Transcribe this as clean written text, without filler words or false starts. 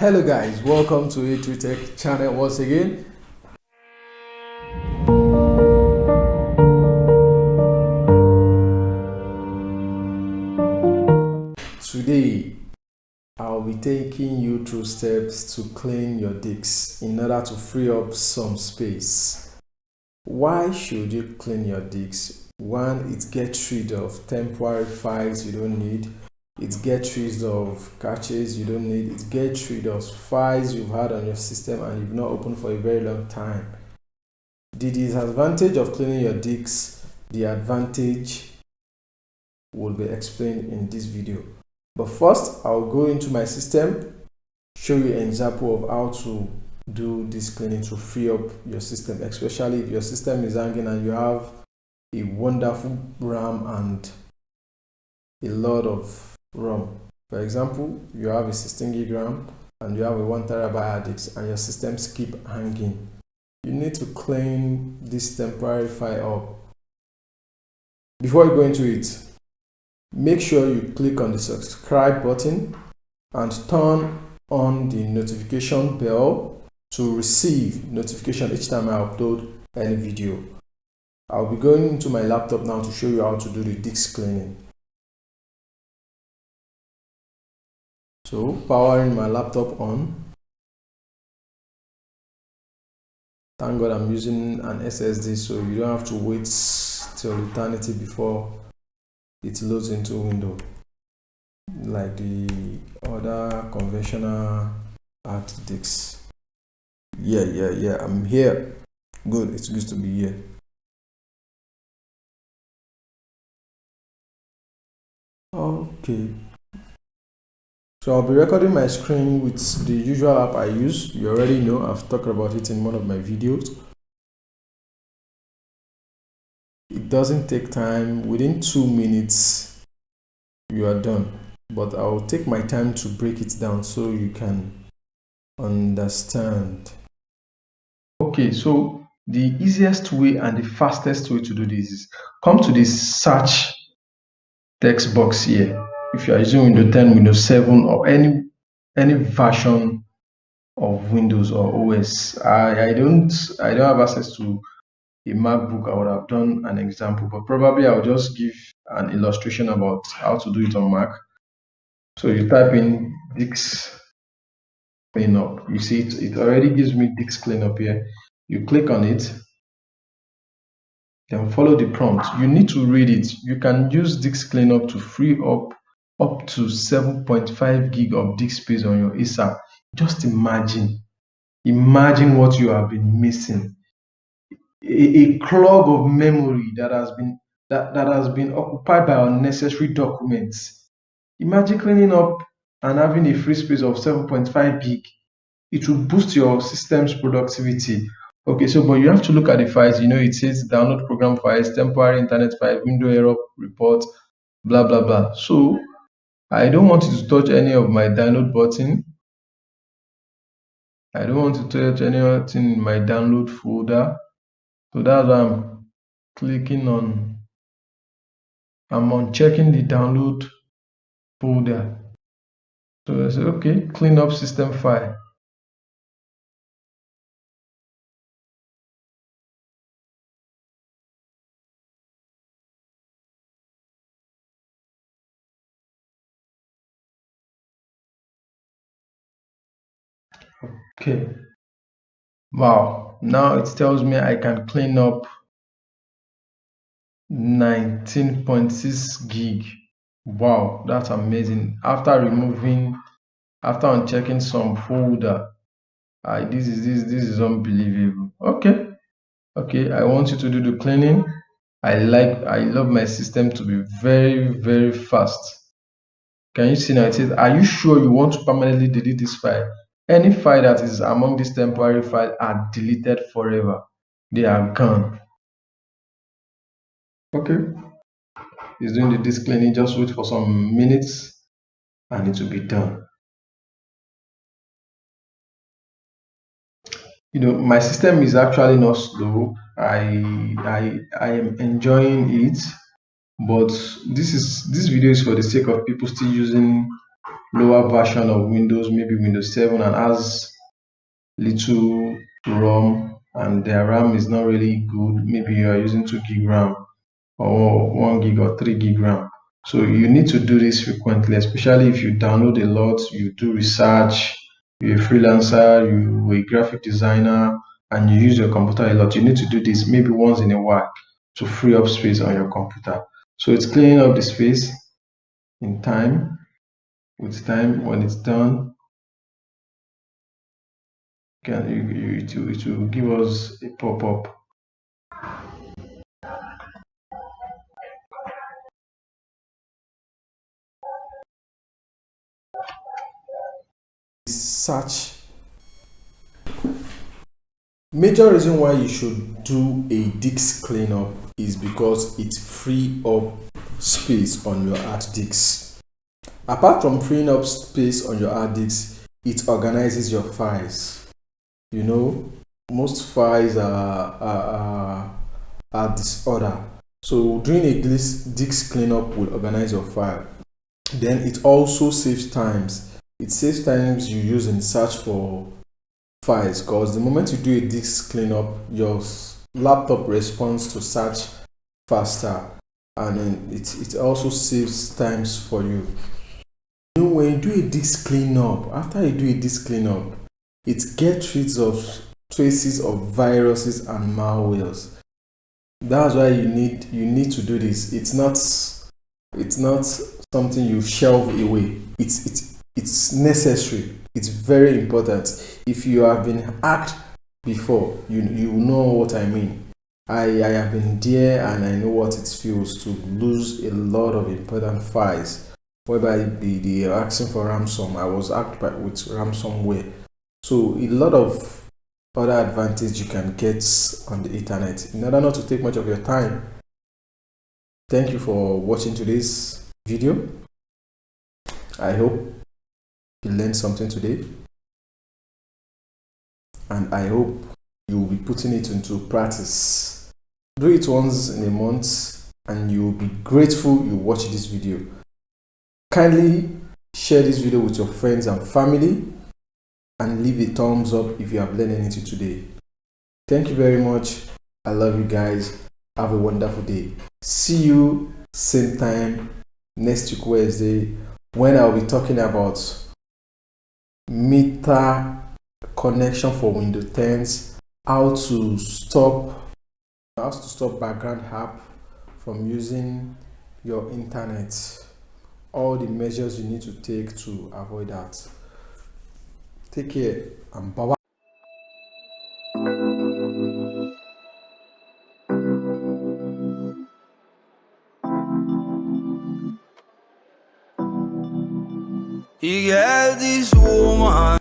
Hello guys, welcome to A3 Tech channel once again. Today I'll be taking you through steps to clean your disks in order to free up some space. Why should you clean your disks? One, it gets rid of temporary files you don't need. It gets rid of caches you don't need. It gets rid of files you've had on your system and you've not opened for a very long time. The disadvantage of cleaning your disks, the advantage will be explained in this video. But first, I'll go into my system, show you an example of how to do this cleaning to free up your system, especially if your system is hanging and you have a wonderful RAM and a lot of ROM. For example, you have a 16 gig RAM and you have a 1 TB hard disk and your systems keep hanging. You need to clean this temporary file up. Before you go into it, make sure you click on the subscribe button and turn on the notification bell to receive notification each time I upload any video. I'll be going into my laptop now to show you how to do the disk cleaning. So, powering my laptop on. Thank God I'm using an SSD, so you don't have to wait till eternity before it loads into Windows like the other conventional hard disks. Yeah, I'm here. Good, it's good to be here. Okay, so I'll be recording my screen with the usual app I use. You already know, I've talked about it in one of my videos. It doesn't take time. Within 2 minutes you are done, but I'll take my time to break it down so you can understand. Okay, so the easiest way and the fastest way to do this is come to this search text box here. If you are using Windows 10, Windows 7, or any version of Windows or OS, I don't have access to a MacBook. I would have done an example, but probably I'll just give an illustration about how to do it on Mac. So you type in disk cleanup. You see it already gives me disk cleanup here. You click on it, then follow the prompt. You need to read it. You can use disk cleanup to free up to 7.5 gig of disk space on your ESA. Just imagine what you have been missing. A clog of memory that has been occupied by unnecessary documents. Imagine cleaning up and having a free space of 7.5 gig. It will boost your system's productivity. Okay, so but you have to look at the files. You know, it says download program files, temporary internet file, window error report, blah blah blah. So I don't want you to touch any of my download button. I don't want to touch anything in my download folder. So that's why I'm clicking on, I'm on checking the download folder. So I say, okay, clean up system file. Okay. Wow. Now it tells me I can clean up 19.6 gig. Wow, that's amazing. After unchecking some folder, this is unbelievable. Okay, I want you to do the cleaning. I love my system to be very fast. Can you see now? It says, are you sure you want to permanently delete this file? Any file that is among this temporary file are deleted forever. They are gone. Okay, it's doing the disk cleaning. Just wait for some minutes and it will be done. You know, my system is actually not slow. I am enjoying it, but this video is for the sake of people still using lower version of Windows, maybe Windows 7, and has little ROM and their RAM is not really good, maybe you are using 2 gig RAM or 1 gig or 3 gig RAM. So you need to do this frequently, especially if you download a lot, you do research, you're a freelancer, you're a graphic designer, and you use your computer a lot. You need to do this maybe once in a while to free up space on your computer. So it's cleaning up the space in time. With time, when it's done, it will give us a pop-up. Search. Major reason why you should do a disk cleanup is because it free up space on your hard disk. Apart from freeing up space on your hard disk, it organizes your files. You know, most files are disorder. So doing a disk cleanup will organize your file. Then it also saves times. It saves times you use in search for files, because the moment you do a disk cleanup, your laptop responds to search faster, and then it also saves times for you. You know, when you do a disk cleanup, after you do a disk cleanup, it gets rid of traces of viruses and malwares. That's why you need to do this. It's not something you shelve away. It's necessary. It's very important. If you have been hacked before, you know what I mean. I have been there, and I know what it feels to lose a lot of important files, whereby they are asking for ransom. I was hacked with ransomware. So a lot of other advantage you can get on the internet. In order not to take much of your time, thank you for watching today's video. I hope you learned something today, and I hope you will be putting it into practice. Do it once in a month, and you will be grateful you watched this video. Kindly share this video with your friends and family, and leave a thumbs up if you have learned anything today. Thank you very much. I love you guys. Have a wonderful day. See you same time next week Wednesday, when I'll be talking about meter connection for Windows 10s, how to stop background app from using your internet, all the measures you need to take to avoid that. Take care and bye bye. You got this woman